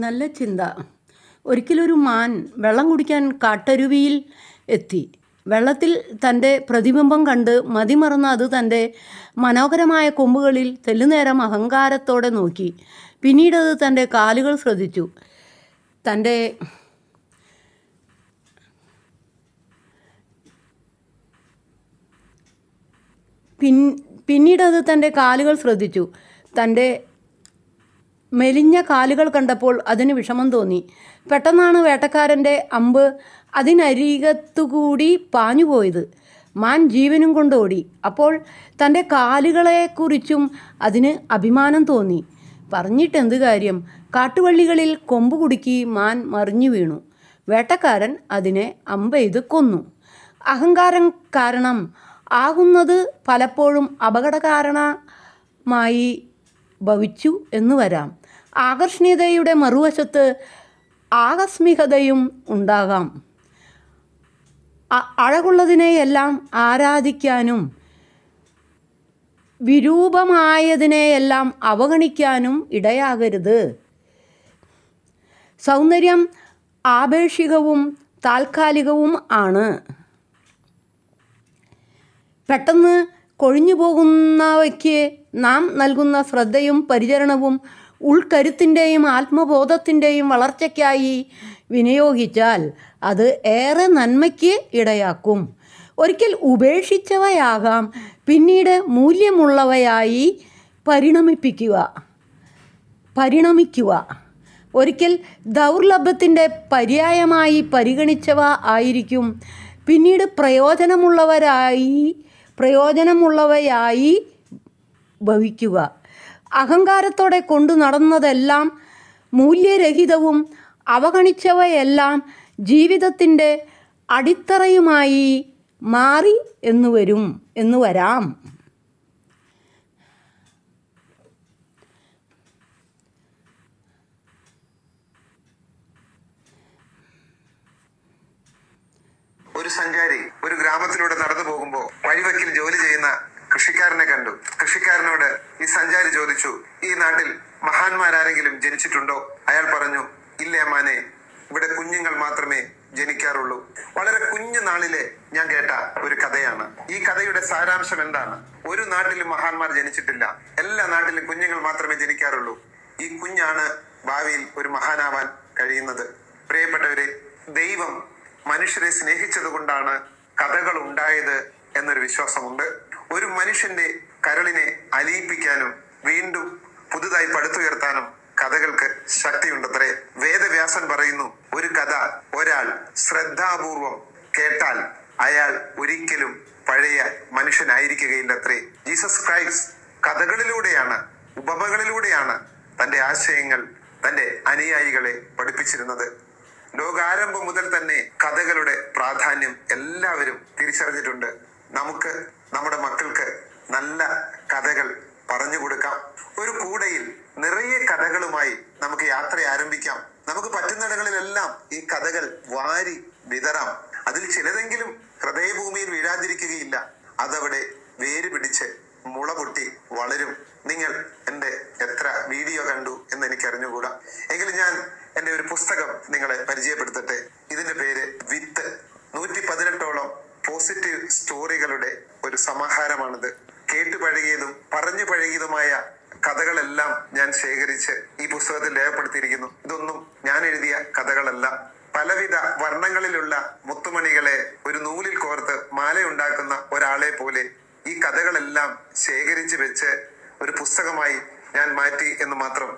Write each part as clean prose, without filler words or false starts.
നല്ല ചിന്ത. ഒരിക്കലൊരു മാൻ വെള്ളം കുടിക്കാൻ കാട്ടരുവിയിൽ എത്തി. വെള്ളത്തിൽ തൻ്റെ പ്രതിബിംബം കണ്ട് മതിമറന്ന അത് തൻ്റെ മനോഹരമായ കൊമ്പുകളിൽ തെല്ലുനേരം അഹങ്കാരത്തോടെ നോക്കി. പിന്നീടത് തൻ്റെ കാലുകൾ ശ്രദ്ധിച്ചു. തൻ്റെ പിന്നീടത് തൻ്റെ കാലുകൾ ശ്രദ്ധിച്ചു. തൻ്റെ മെലിഞ്ഞ കാലുകൾ കണ്ടപ്പോൾ അതിന് വിഷമം തോന്നി. പെട്ടെന്നാണ് വേട്ടക്കാരൻ്റെ അമ്പ് അതിനരികത്തുകൂടി പാഞ്ഞുപോയത്. മാൻ ജീവനും കൊണ്ടോടി. അപ്പോൾ തൻ്റെ കാലുകളെക്കുറിച്ചും അതിന് അഭിമാനം തോന്നി. പറഞ്ഞിട്ടെന്ത് കാര്യം? കാട്ടുവള്ളികളിൽ കൊമ്പ് കുടുക്കി മാൻ മറിഞ്ഞു വീണു. വേട്ടക്കാരൻ അതിനെ അമ്പെയ്ത് കൊന്നു. അഹങ്കാരം കാരണം ആകുന്നത് പലപ്പോഴും അപകടകാരണമായി ഭവിച്ചു എന്ന് വരാം. ആകർഷണീയതയുടെ മറുവശത്ത് ആകസ്മികതയും ഉണ്ടാകാം. അഴകുള്ളതിനെയെല്ലാം ആരാധിക്കാനും വിരൂപമായതിനെയെല്ലാം അവഗണിക്കാനും ഇടയാകരുത്. സൗന്ദര്യം ആപേക്ഷികവും താൽക്കാലികവും ആണ്. പെട്ടെന്ന് കൊഴിഞ്ഞു പോകുന്നവയ്ക്ക് നാം നൽകുന്ന ശ്രദ്ധയും പരിചരണവും ഉൾക്കരുത്തിൻ്റെയും ആത്മബോധത്തിൻ്റെയും വളർച്ചയ്ക്കായി വിനിയോഗിച്ചാൽ അത് ഏറെ നന്മയ്ക്ക് ഇടയാക്കും. ഒരിക്കൽ ഉപേക്ഷിച്ചവയാകാം പിന്നീട് മൂല്യമുള്ളവയായി പരിണമിക്കുക. ഒരിക്കൽ ദൗർലഭ്യത്തിൻ്റെ പര്യായമായി പരിഗണിച്ചവ ആയിരിക്കും പിന്നീട് പ്രയോജനമുള്ളവയായി ഭവിക്കുക. അഹങ്കാരത്തോടെ കൊണ്ടു നടന്നതെല്ലാം മൂല്യരഹിതവും അവഗണിച്ചവയെല്ലാം ജീവിതത്തിൻ്റെ അടിത്തറയുമായി മാറി എന്നു വരാം. ഒരു സഞ്ചാരി ഒരു ഗ്രാമത്തിലൂടെ നടന്നു പോകുമ്പോൾ വഴിവെക്കിൽ ജോലി ചെയ്യുന്ന കൃഷിക്കാരനെ കണ്ടു. കൃഷിക്കാരനോട് ഈ സഞ്ചാരി ചോദിച്ചു, ഈ നാട്ടിൽ മഹാന്മാരാരെങ്കിലും ജനിച്ചിട്ടുണ്ടോ? അയാൾ പറഞ്ഞു, ഇല്ല മാനെ, ഇവിടെ കുഞ്ഞുങ്ങൾ മാത്രമേ ജനിക്കാറുള്ളൂ. വളരെ കുഞ്ഞു നാളിലെ ഞാൻ കേട്ട ഒരു കഥയാണ്. ഈ കഥയുടെ സാരാംശം എന്താണ്? ഒരു നാട്ടിലും മഹാന്മാർ ജനിച്ചിട്ടില്ല. എല്ലാ നാട്ടിലും കുഞ്ഞുങ്ങൾ മാത്രമേ ജനിക്കാറുള്ളൂ. ഈ കുഞ്ഞാണ് ഭാവിയിൽ ഒരു മഹാനാവാൻ കഴിയുന്നത്. പ്രിയപ്പെട്ടവരെ, ദൈവം മനുഷ്യരെ സ്നേഹിച്ചത് കൊണ്ടാണ് കഥകൾ ഉണ്ടായത് എന്നൊരു വിശ്വാസമുണ്ട്. ഒരു മനുഷ്യന്റെ കരളിനെ അലിയിപ്പിക്കാനും വീണ്ടും പുതുതായി പടുത്തുയർത്താനും കഥകൾക്ക് ശക്തിയുണ്ടത്രേ. വേദവ്യാസൻ പറയുന്നു, ഒരു കഥ ഒരാൾ ശ്രദ്ധാപൂർവം കേട്ടാൽ അയാൾ ഒരിക്കലും പഴയ മനുഷ്യനായിരിക്കുകയില്ലത്രേ. ജീസസ് ക്രൈസ്റ്റ് കഥകളിലൂടെയാണ്, ഉപമകളിലൂടെയാണ് തന്റെ ആശയങ്ങൾ തന്റെ അനുയായികളെ പഠിപ്പിച്ചിരുന്നത്. ലോകാരംഭം മുതൽ തന്നെ കഥകളുടെ പ്രാധാന്യം എല്ലാവരും തിരിച്ചറിഞ്ഞിട്ടുണ്ട്. നമുക്ക് നമ്മുടെ മക്കൾക്ക് നല്ല കഥകൾ പറഞ്ഞു കൊടുക്കാം. ഒരു കൂടയിൽ നിറയെ കഥകളുമായി നമുക്ക് യാത്ര ആരംഭിക്കാം. നമുക്ക് പറ്റുന്നിടങ്ങളിലെല്ലാം ഈ കഥകൾ വാരി വിതറാം. അതിൽ ചിലതെങ്കിലും ഹൃദയഭൂമിയിൽ വീഴാതിരിക്കുകയില്ല. അതവിടെ വേര് പിടിച്ച് മുള പൊട്ടി വളരും. നിങ്ങൾ എൻ്റെ എത്ര വീഡിയോ കണ്ടു എന്ന് എനിക്ക് അറിഞ്ഞുകൂടാ. എങ്കിലും ഞാൻ എൻ്റെ ഒരു പുസ്തകം നിങ്ങളെ പരിചയപ്പെടുത്തട്ടെ. ഇതിന്റെ പേര് വിത്ത്. 118ഓളം പോസിറ്റീവ് സ്റ്റോറികളുടെ ഒരു സമാഹാരമാണിത്. കേട്ടു പഴകിയതും പറഞ്ഞു പഴകിയതുമായ കഥകളെല്ലാം ഞാൻ ശേഖരിച്ച് ഈ പുസ്തകത്തിൽ രേഖപ്പെടുത്തിയിരിക്കുന്നു. ഇതൊന്നും ഞാൻ എഴുതിയ കഥകളല്ല. പലവിധ വർണ്ണങ്ങളിലുള്ള മുത്തുമണികളെ ഒരു നൂലിൽ കോർത്ത് മാലയുണ്ടാക്കുന്ന ഒരാളെ പോലെ ഈ കഥകളെല്ലാം ശേഖരിച്ച് വെച്ച് ഒരു പുസ്തകമായി ഞാൻ മാറ്റി എന്ന് മാത്രം.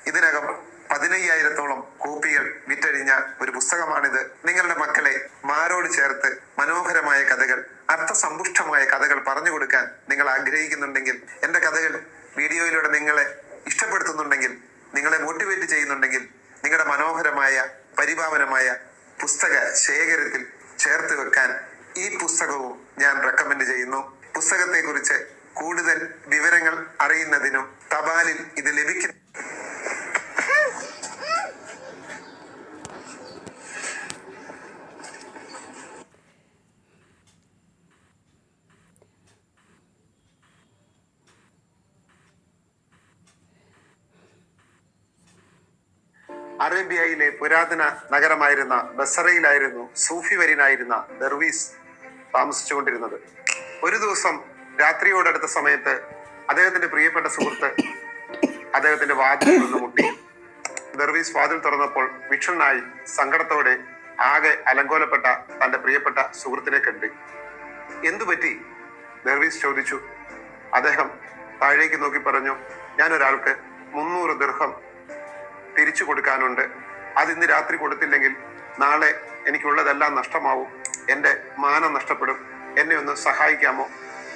ഇതിനകം 15,000ഓളം കോപ്പികൾ വിറ്റഴിഞ്ഞ ഒരു പുസ്തകമാണിത്. നിങ്ങളുടെ മക്കളെ മാരോട് ചേർത്ത് മനോഹരമായ കഥകൾ, അർത്ഥസമ്പുഷ്ടമായ കഥകൾ പറഞ്ഞു കൊടുക്കാൻ നിങ്ങൾ ആഗ്രഹിക്കുന്നുണ്ടെങ്കിൽ, എൻ്റെ കഥകൾ വീഡിയോയിലൂടെ നിങ്ങളെ ഇഷ്ടപ്പെടുത്തുന്നുണ്ടെങ്കിൽ, നിങ്ങളെ മോട്ടിവേറ്റ് ചെയ്യുന്നുണ്ടെങ്കിൽ, നിങ്ങളുടെ മനോഹരമായ പരിപാവനമായ പുസ്തക ശേഖരത്തിൽ ചേർത്ത് വെക്കാൻ ഈ പുസ്തകവും ഞാൻ റെക്കമെൻഡ് ചെയ്യുന്നു. പുസ്തകത്തെ കുറിച്ച് കൂടുതൽ വിവരങ്ങൾ അറിയുന്നതിനും തപാലിൽ ഇത് ലഭിക്കും. അറേബ്യയിലെ പുരാതന നഗരമായിരുന്ന ബസറയിലായിരുന്നു സൂഫി വര്യനായിരുന്ന ദർവീസ് താമസിച്ചുകൊണ്ടിരുന്നത്. ഒരു ദിവസം രാത്രിയോടടുത്ത സമയത്ത് അദ്ദേഹത്തിന്റെ പ്രിയപ്പെട്ട സുഹൃത്ത് അദ്ദേഹത്തിന്റെ വാതിലിൽ നിന്ന് മുട്ടി. ദർവീസ് വാതിൽ തുറന്നപ്പോൾ വിഷണ്ണായി സങ്കടത്തോടെ ആകെ അലങ്കോലപ്പെട്ട തന്റെ പ്രിയപ്പെട്ട സുഹൃത്തിനെ കണ്ടു. എന്തുപറ്റി? ദർവീസ് ചോദിച്ചു. അദ്ദേഹം താഴേക്ക് നോക്കി പറഞ്ഞു, ഞാൻ ഒരാൾക്ക് 300 ദിർഹം തിരിച്ചു കൊടുക്കാനുണ്ട്. അത് ഇന്ന് രാത്രി കൊടുത്തില്ലെങ്കിൽ നാളെ എനിക്കുള്ളതെല്ലാം നഷ്ടമാവും. എൻ്റെ മാനം നഷ്ടപ്പെടും. എന്നെ ഒന്ന് സഹായിക്കാമോ?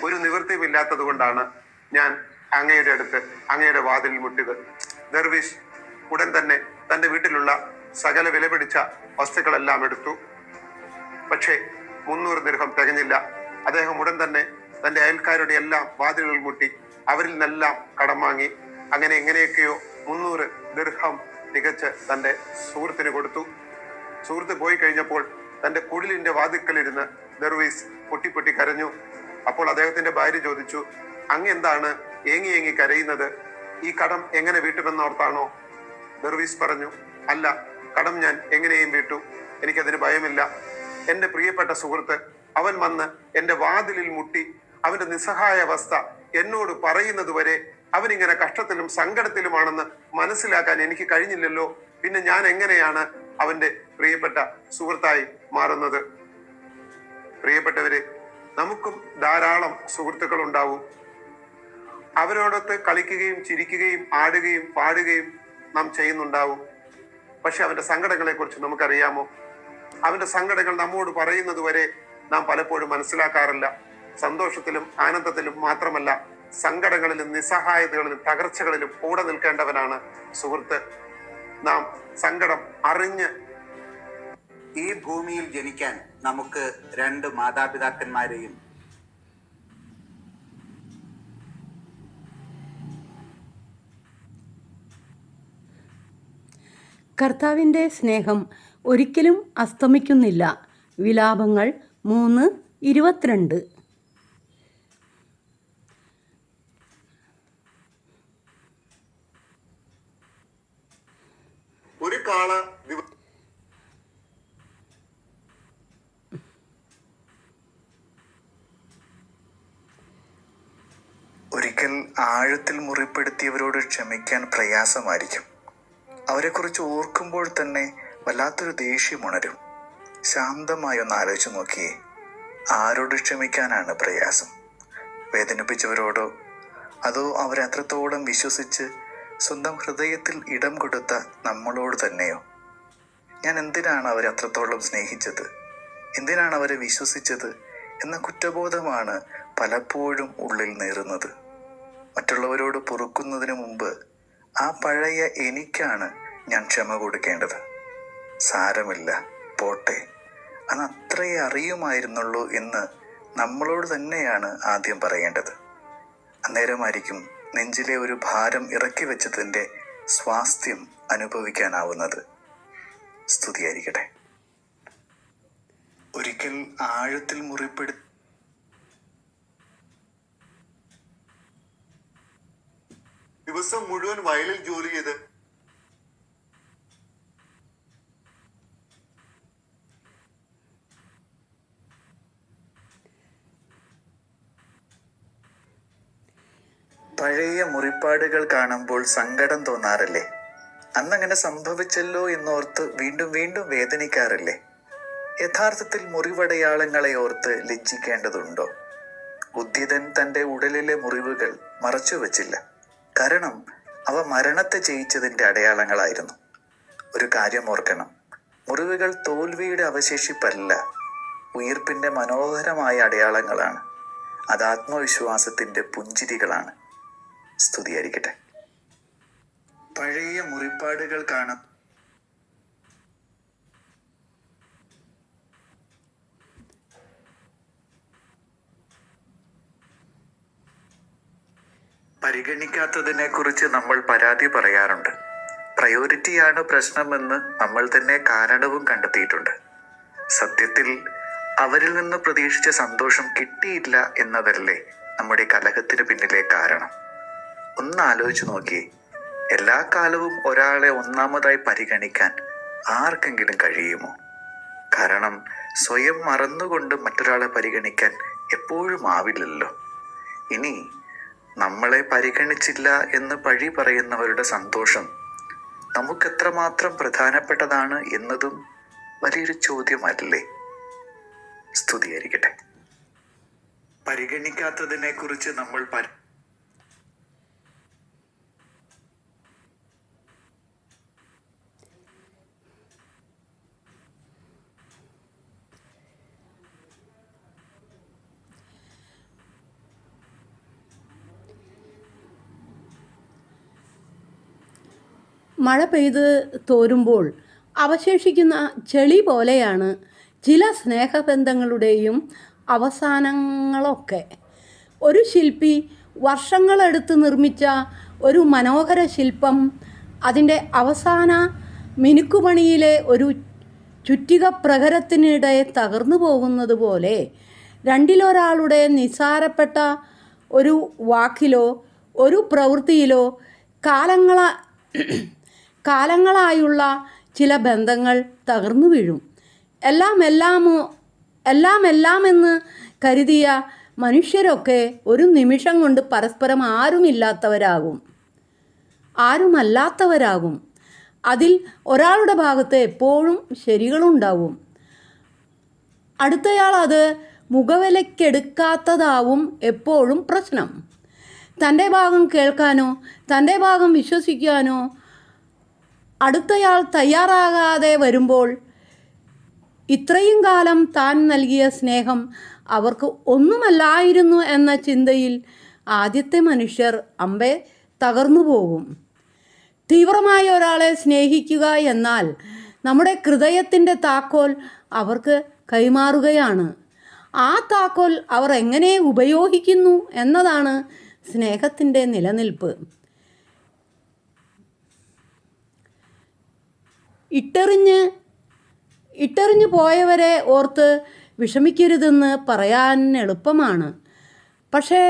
ഒരു നിവൃത്തിയുമില്ലാത്തത് കൊണ്ടാണ് ഞാൻ അങ്ങയുടെ അടുത്ത് അങ്ങയുടെ വാതിലിൽ മുട്ടിയത്. ദർവീഷ് ഉടൻ തന്നെ തന്റെ വീട്ടിലുള്ള സകല വിലപിടിച്ച വസ്തുക്കളെല്ലാം എടുത്തു. പക്ഷേ 300 ദിർഹം തികഞ്ഞില്ല. അദ്ദേഹം ഉടൻ തന്നെ തന്റെ അയൽക്കാരുടെ എല്ലാം വാതിലുകൾ മുട്ടി അവരിൽ നിന്നെല്ലാം കടം വാങ്ങി. അങ്ങനെ എങ്ങനെയൊക്കെയോ 300 ദിർഹം തികച്ച് തന്റെ സുഹൃത്തിന് കൊടുത്തു. സുഹൃത്ത് പോയി കഴിഞ്ഞപ്പോൾ തന്റെ കുടിലിന്റെ വാതിക്കലിരുന്ന് ദർവീസ് പൊട്ടി കരഞ്ഞു. അപ്പോൾ അദ്ദേഹത്തിന്റെ ഭാര്യ ചോദിച്ചു, അങ്ങ് എന്താണ് ഏങ്ങി ഏങ്ങി കരയുന്നത്? ഈ കടം എങ്ങനെ വീട്ടുമെന്നോർത്താണോ? ദർവീസ് പറഞ്ഞു, അല്ല, കടം ഞാൻ എങ്ങനെയും വീട്ടു. എനിക്കതിന് ഭയമില്ല. എന്റെ പ്രിയപ്പെട്ട സുഹൃത്ത് അവൻ വന്ന് എന്റെ വാതിലിൽ മുട്ടി അവന്റെ നിസ്സഹായ അവസ്ഥ എന്നോട് പറയുന്നത് വരെ അവൻ ഇങ്ങനെ കഷ്ടത്തിലും സങ്കടത്തിലുമാണെന്ന് മനസ്സിലാക്കാൻ എനിക്ക് കഴിഞ്ഞില്ലല്ലോ. പിന്നെ ഞാൻ എങ്ങനെയാണ് അവന്റെ പ്രിയപ്പെട്ട സുഹൃത്തായി മാറുന്നത്? പ്രിയപ്പെട്ടവരെ, നമുക്കും ധാരാളം സുഹൃത്തുക്കൾ ഉണ്ടാവും. അവരോടൊത്ത് കളിക്കുകയും ചിരിക്കുകയും ആടുകയും പാടുകയും നാം ചെയ്യുന്നുണ്ടാവും. പക്ഷെ അവന്റെ സങ്കടങ്ങളെ കുറിച്ച് നമുക്കറിയാമോ? അവന്റെ സങ്കടങ്ങൾ നമ്മോട് പറയുന്നത് വരെ നാം പലപ്പോഴും മനസ്സിലാക്കാറില്ല. സന്തോഷത്തിലും ആനന്ദത്തിലും മാത്രമല്ല, സങ്കടങ്ങളിലും നിസ്സഹായതകളിലും തകർച്ചകളിലും കൂടെ നിൽക്കേണ്ടവനാണ് സുഹൃത്ത്. നാം സങ്കടം അറിഞ്ഞ് ഈ ഭൂമിയിൽ ജനിക്കാൻ നമുക്ക് 2 മാതാപിതാക്കന്മാരെയും കർത്താവിൻ്റെ സ്നേഹം ഒരിക്കലും അസ്തമിക്കുന്നില്ല. വിലാപങ്ങൾ 3:22. ഒരു കാള ഒരിക്കൽ ആഴത്തിൽ മുറിപ്പെടുത്തിയവരോട് ക്ഷമിക്കാൻ പ്രയാസമായിരിക്കും. അവരെക്കുറിച്ച് ഓർക്കുമ്പോൾ തന്നെ വല്ലാത്തൊരു ദേഷ്യമുണരും. ശാന്തമായി ഒന്ന് ആലോചിച്ച് നോക്കിയേ, ആരോട് ക്ഷമിക്കാനാണ് പ്രയാസം? വേദനിപ്പിച്ചവരോടോ, അതോ അവരെ അത്രത്തോളം വിശ്വസിച്ച് സ്വന്തം ഹൃദയത്തിൽ ഇടം കൊടുത്ത നമ്മളോട് തന്നെയോ? ഞാൻ എന്തിനാണ് അവരെ അത്രത്തോളം സ്നേഹിച്ചത്, എന്തിനാണ് അവരെ വിശ്വസിച്ചത് എന്ന കുറ്റബോധമാണ് പലപ്പോഴും ഉള്ളിൽ നേറുന്നത്. മറ്റുള്ളവരോട് പൊറുക്കുന്നതിന് മുമ്പ് ആ പഴയ എനിക്കാണ് ഞാൻ ക്ഷമ കൊടുക്കേണ്ടത്. സാരമില്ല, പോട്ടെ, അത് അത്രയേ അറിയുമായിരുന്നുള്ളൂ എന്ന് നമ്മളോട് തന്നെയാണ് ആദ്യം പറയേണ്ടത്. അന്നേരമായിരിക്കും നെഞ്ചിലെ ഒരു ഭാരം ഇറക്കി വെച്ചതിൻ്റെ സ്വാസ്ഥ്യം അനുഭവിക്കാനാവുന്നത്. സ്തുതിയായിരിക്കട്ടെ. ഒരിക്കൽ ആഴത്തിൽ മുറിപ്പെടുത്തി ദിവസം മുഴുവൻ വയലിൽ ജോലി ചെയ്ത് പഴയ മുറിപ്പാടുകൾ കാണുമ്പോൾ സങ്കടം തോന്നാറില്ലേ? അന്നങ്ങനെ സംഭവിച്ചല്ലോ എന്നോർത്ത് വീണ്ടും വീണ്ടും വേദനിക്കാറില്ലേ? യഥാർത്ഥത്തിൽ മുറിവടയാളങ്ങളെ ഓർത്ത് ലജ്ജിക്കേണ്ടതുണ്ടോ? ഉദ്ധിതൻ തൻ്റെ ഉടലിലെ മുറിവുകൾ മറച്ചു വച്ചില്ല. കാരണം അവ മരണത്തെ ജയിച്ചതിൻ്റെ അടയാളങ്ങളായിരുന്നു. ഒരു കാര്യം ഓർക്കണം, മുറിവുകൾ തോൽവിയുടെ അവശേഷിപ്പല്ല, ഉയിർപ്പിൻ്റെ മനോഹരമായ അടയാളങ്ങളാണ്. അത് ആത്മവിശ്വാസത്തിൻ്റെ പുഞ്ചിരികളാണ്. സ്തുതിയായിരിക്കട്ടെ. പഴയ മുറിപ്പാടുകൾ കാണാം പരിഗണിക്കാത്തതിനെ കുറിച്ച് നമ്മൾ പരാതി പറയാറുണ്ട്. പ്രയോറിറ്റിയാണ് പ്രശ്നമെന്ന് നമ്മൾ തന്നെ കാരണവും കണ്ടെത്തിയിട്ടുണ്ട്. സത്യത്തിൽ അവരിൽ നിന്ന് പ്രതീക്ഷിച്ച സന്തോഷം കിട്ടിയില്ല എന്നതല്ലേ നമ്മുടെ കലഹത്തിന് പിന്നിലെ കാരണം? ഒന്ന് ആലോചിച്ച് നോക്കിയേ. എല്ലാ കാലവും ഒരാളെ ഒന്നാമതായി പരിഗണിക്കാൻ ആർക്കെങ്കിലും കഴിയുമോ? കാരണം സ്വയം മറന്നുകൊണ്ട് മറ്റൊരാളെ പരിഗണിക്കാൻ എപ്പോഴും ആവില്ലല്ലോ. ഇനി നമ്മളെ പരിഗണിച്ചില്ല എന്ന് പഴി പറയുന്നവരുടെ സന്തോഷം നമുക്കെത്രമാത്രം പ്രധാനപ്പെട്ടതാണ് എന്നതും വലിയൊരു ചോദ്യമല്ലേ? സ്തുതിയായിരിക്കട്ടെ. പരിഗണിക്കാത്തതിനെ കുറിച്ച് നമ്മൾ മഴ പെയ്ത് തോരുമ്പോൾ അവശേഷിക്കുന്ന ചെളി പോലെയാണ് ചില സ്നേഹബന്ധങ്ങളുടെയും അവസാനങ്ങളൊക്കെ. ഒരു ശില്പി വർഷങ്ങളെടുത്ത് നിർമ്മിച്ച ഒരു മനോഹര ശില്പം അതിൻ്റെ അവസാന മിനുക്കുപണിയിലെ ഒരു ചുറ്റിക പ്രഹരത്തിനിടെ തകർന്നു പോകുന്നത് പോലെ രണ്ടിലൊരാളുടെ നിസ്സാരപ്പെട്ട ഒരു വാക്കിലോ ഒരു പ്രവൃത്തിയിലോ കാലങ്ങളായുള്ള ചില ബന്ധങ്ങൾ തകർന്നു വീഴും. എല്ലാമെന്ന് കരുതിയ മനുഷ്യരൊക്കെ ഒരു നിമിഷം കൊണ്ട് പരസ്പരം ആരുമല്ലാത്തവരാകും. അതിൽ ഒരാളുടെ ഭാഗത്ത് എപ്പോഴും ശരികളുണ്ടാവും. അടുത്തയാൾ അത് മുഖവിലക്കെടുക്കാത്തതാവും എപ്പോഴും പ്രശ്നം. തൻ്റെ ഭാഗം കേൾക്കാനോ തൻ്റെ ഭാഗം വിശ്വസിക്കാനോ അടുത്തയാൾ തയ്യാറാകാതെ വരുമ്പോൾ ഇത്രയും കാലം താൻ നൽകിയ സ്നേഹം അവർക്ക് ഒന്നുമല്ലായിരുന്നു എന്ന ചിന്തയിൽ ആദ്യത്തെ മനുഷ്യർ അമ്പെ തകർന്നു പോകും. തീവ്രമായ ഒരാളെ സ്നേഹിക്കുക എന്നാൽ നമ്മുടെ ഹൃദയത്തിൻ്റെ താക്കോൽ അവർക്ക് കൈമാറുകയാണ്. ആ താക്കോൽ അവർ എങ്ങനെ ഉപയോഗിക്കുന്നു എന്നതാണ് സ്നേഹത്തിൻ്റെ നിലനിൽപ്പ്. ഇട്ടെറിഞ്ഞു പോയവരെ ഓർത്ത് വിഷമിക്കരുതെന്ന് പറയാൻ എളുപ്പമാണ്. പക്ഷേ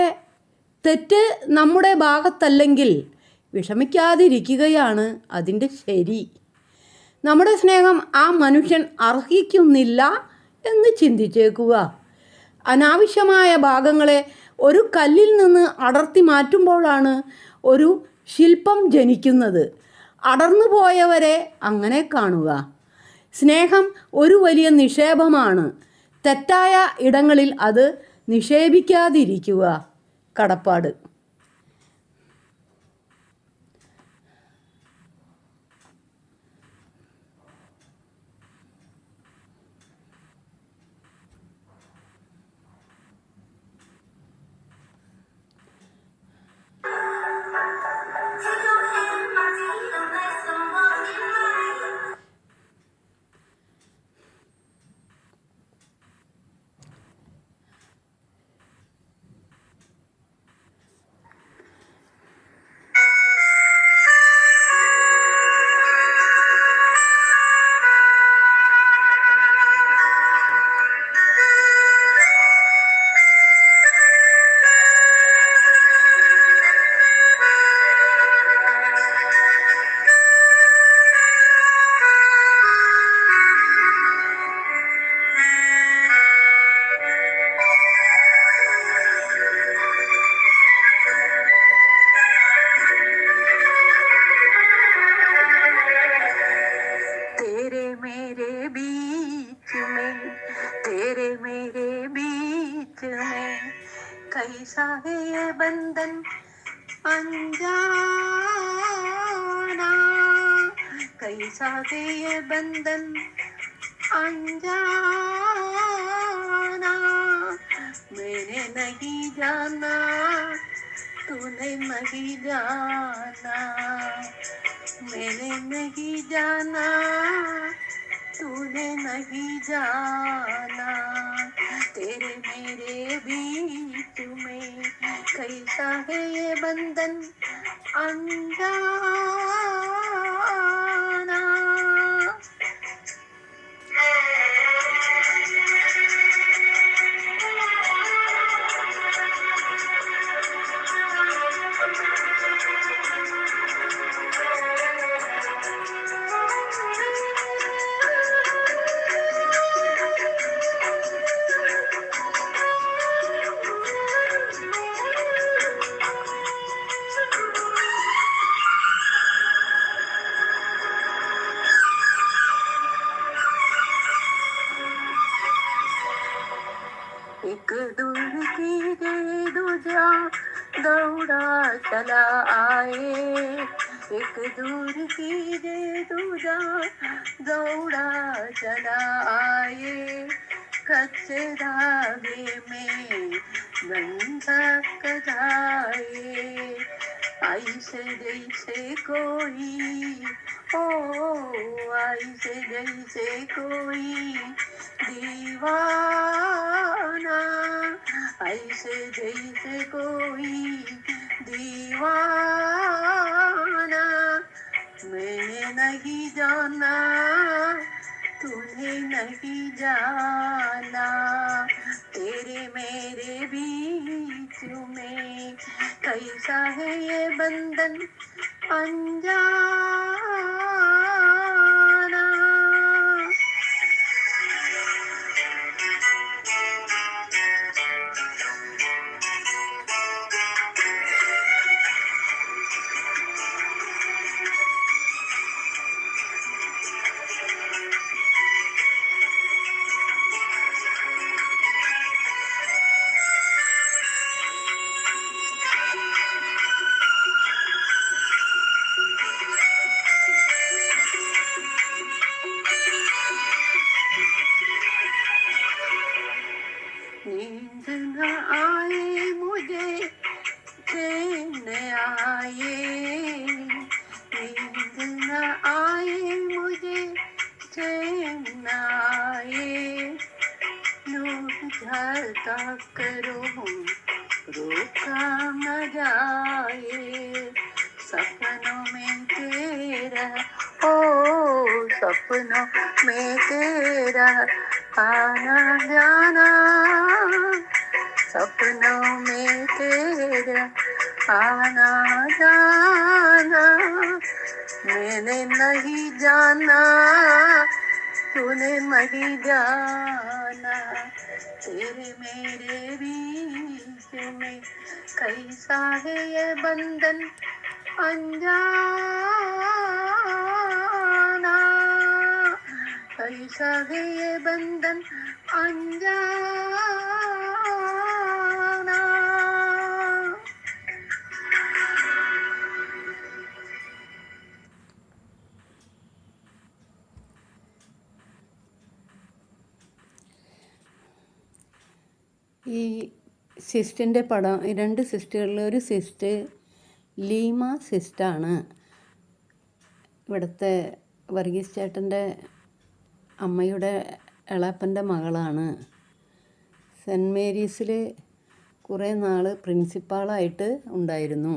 തെറ്റ് നമ്മുടെ ഭാഗത്തല്ലെങ്കിൽ വിഷമിക്കാതിരിക്കുകയാണ് അതിൻ്റെ ശരി. നമ്മുടെ സ്നേഹം ആ മനുഷ്യൻ അർഹിക്കുന്നില്ല എന്ന് ചിന്തിച്ചേക്കുക. അനാവശ്യമായ ഭാഗങ്ങളെ ഒരു കല്ലിൽ നിന്ന് അടർത്തി മാറ്റുമ്പോഴാണ് ഒരു ശില്പം ജനിക്കുന്നത്. അടർന്നു പോയവരെ അങ്ങനെ കാണുക. സ്നേഹം ഒരു വലിയ നിക്ഷേപമാണ്. തെറ്റായ ഇടങ്ങളിൽ അത് നിക്ഷേപിക്കാതിരിക്കുക. കടപ്പാട്. कैसा है ये बंधन अनजाना, कैसा है ये बंधन अनजाना, मैंने नहीं जाना तूने नहीं जाना, मैंने नहीं जाना तूने नहीं जाना, तेरे मेरे बीच में कैसा है ये बंधन अनजाना। एक दूर की गए दूजा दौड़ा चला आए, एक दूर की गए दूजा दौड़ा चला आए, कच्चे धागे में बंधक जाए, ऐसे जैसे कोई ओ ऐसे जैसे कोई दीवाना, ऐसे जैसे कोई दीवाना, मैंने नहीं जाना तूने नहीं जाना, तेरे मेरे बीच में कैसा है ये बंधन अनजाना। नींद न आए मुझे चैन आए, नींद न आए मुझे चैन आए, लोग झालता करो रोका न जाए, सपनों में तेरा ओ सपनों में तेरा आना जाना, सपनों में तेरा आना जाना, मैंने नहीं जाना तूने नहीं जाना, तेरे मेरे बीच में कैसा है ये बंधन अनजाना, कैसा है ये बंधन अनजाना। ഈ സിസ്റ്റിൻ്റെ പടം, ഈ രണ്ട് സിസ്റ്റുകളിൽ ഒരു സിസ്റ്റ് ലീമ സിസ്റ്റാണ്. ഇവിടുത്തെ വർഗീസ് ചേട്ടൻ്റെ അമ്മയുടെ ഇളയപ്പൻ്റെ മകളാണ്. സെൻറ്റ് മേരീസിൽ കുറേ നാൾ പ്രിൻസിപ്പാളായിട്ട് ഉണ്ടായിരുന്നു.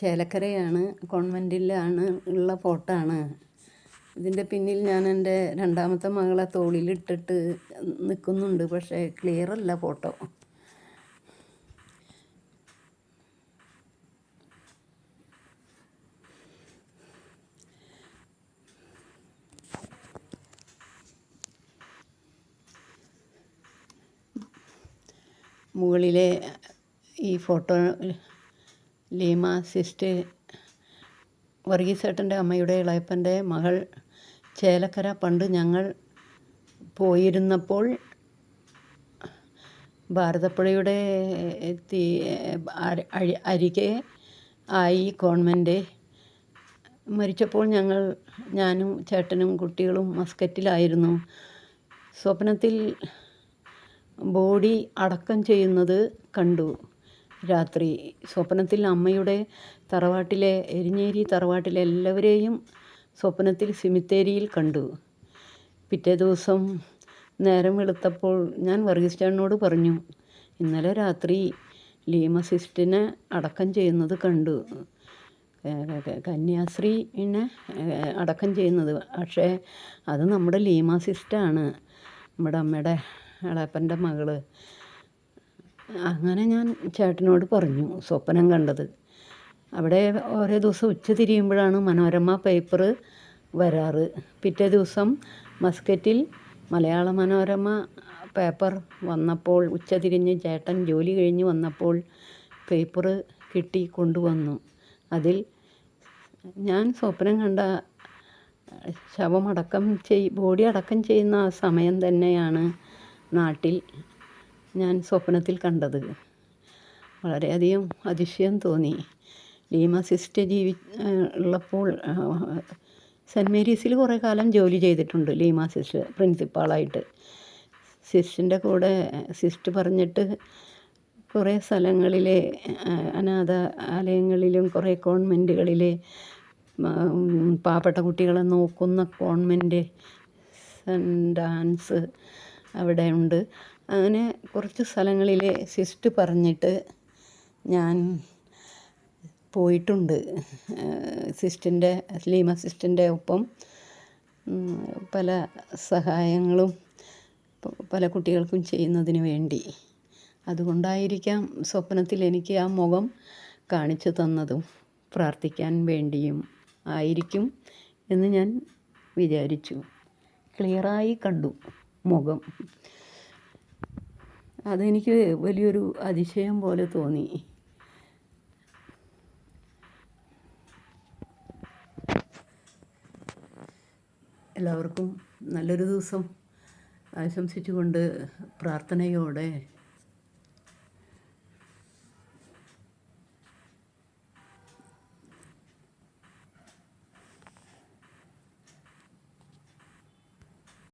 ചേലക്കരയാണ്, കോൺവെൻറ്റിലാണ് ഉള്ള ഫോട്ടോ ആണ്. ഇതിൻ്റെ പിന്നിൽ ഞാൻ എൻ്റെ രണ്ടാമത്തെ മകളെ തോളിലിട്ടിട്ട് നിൽക്കുന്നുണ്ട്, പക്ഷേ ക്ലിയർ അല്ല ഫോട്ടോ. മുകളിലെ ഈ ഫോട്ടോ ലീമ സിസ്റ്റ് വർഗീസേട്ടൻ്റെ അമ്മയുടെ ഇളയപ്പൻ്റെ മകൾ. ചേലക്കര പണ്ട് ഞങ്ങൾ പോയിരുന്നപ്പോൾ ഭാരതപ്പുഴയുടെ അരികെ ആയി കോൺവെൻറ്റ്. മരിച്ചപ്പോൾ ഞാനും ചേട്ടനും കുട്ടികളും മസ്കറ്റിലായിരുന്നു. സ്വപ്നത്തിൽ ബോഡി അടക്കം ചെയ്യുന്നത് കണ്ടു രാത്രി. സ്വപ്നത്തിൽ അമ്മയുടെ തറവാട്ടിലെ എരിഞ്ഞേരി തറവാട്ടിലെ എല്ലാവരെയും സ്വപ്നത്തിൽ സിമിത്തേരിയിൽ കണ്ടു. പിറ്റേ ദിവസം നേരം വെളുത്തപ്പോൾ ഞാൻ വർഗീസ് ചേട്ടനോട് പറഞ്ഞു, ഇന്നലെ രാത്രി ലീമ സിസ്റ്റിനെ അടക്കം ചെയ്യുന്നത് കണ്ടു, കന്യാസ്ത്രീനെ അടക്കം ചെയ്യുന്നത്. പക്ഷേ അത് നമ്മുടെ ലീമ സിസ്റ്റാണ്, നമ്മുടെ അമ്മയുടെ ഇളയപ്പൻ്റെ മകള്. അങ്ങനെ ഞാൻ ചേട്ടനോട് പറഞ്ഞു സ്വപ്നം കണ്ടത്. അവിടെ ഓരോ ദിവസം ഉച്ച തിരിയുമ്പോഴാണ് മനോരമ പേപ്പർ വരാറ്. പിറ്റേ ദിവസം മസ്കറ്റിൽ മലയാള മനോരമ പേപ്പർ വന്നപ്പോൾ ഉച്ച തിരിഞ്ഞ് ചേട്ടൻ ജോലി കഴിഞ്ഞ് വന്നപ്പോൾ പേപ്പർ കിട്ടി കൊണ്ടുവന്നു. അതിൽ ഞാൻ സ്വപ്നം കണ്ട ബോഡി അടക്കം ചെയ്യുന്ന ആ സമയം തന്നെയാണ് നാട്ടിൽ ഞാൻ സ്വപ്നത്തിൽ കണ്ടത്. വളരെയധികം അതിശയം തോന്നി. ലീമ സിസ്റ്റർ ഉള്ളപ്പോൾ സെൻറ്റ് മേരീസിൽ കുറേ കാലം ജോലി ചെയ്തിട്ടുണ്ട് ലീമ സിസ്റ്റർ പ്രിൻസിപ്പാളായിട്ട്. സിസ്റ്ററിൻ്റെ കൂടെ സിസ്റ്റർ പറഞ്ഞിട്ട് കുറേ സ്ഥലങ്ങളിലെ അനാഥാലയങ്ങളിലും കുറേ കോൺവെൻറ്റുകളിലെ പാവപ്പെട്ട കുട്ടികളെ നോക്കുന്ന കോൺവെൻറ്റ് സെൻറ്റ് ആൻസ് അവിടെ ഉണ്ട്. അങ്ങനെ കുറച്ച് സ്ഥലങ്ങളിലെ സിസ്റ്റർ പറഞ്ഞിട്ട് ഞാൻ പോയിട്ടുണ്ട്. ലീമ സിസ്റ്ററിൻ്റെ ഒപ്പം പല സഹായങ്ങളും പല കുട്ടികൾക്കും ചെയ്യുന്നതിന് വേണ്ടി. അതുകൊണ്ടായിരിക്കാം സ്വപ്നത്തിൽ എനിക്ക് ആ മുഖം കാണിച്ചു തന്നതും പ്രാർത്ഥിക്കാൻ വേണ്ടിയും ആയിരിക്കും എന്ന് ഞാൻ വിചാരിച്ചു. ക്ലിയറായി കണ്ടു മുഖം. അതെനിക്ക് വലിയൊരു അതിശയം പോലെ തോന്നി. എല്ലാവർക്കും നല്ലൊരു ദിവസം ആശംസിച്ചുകൊണ്ട് പ്രാർത്ഥനയോടെ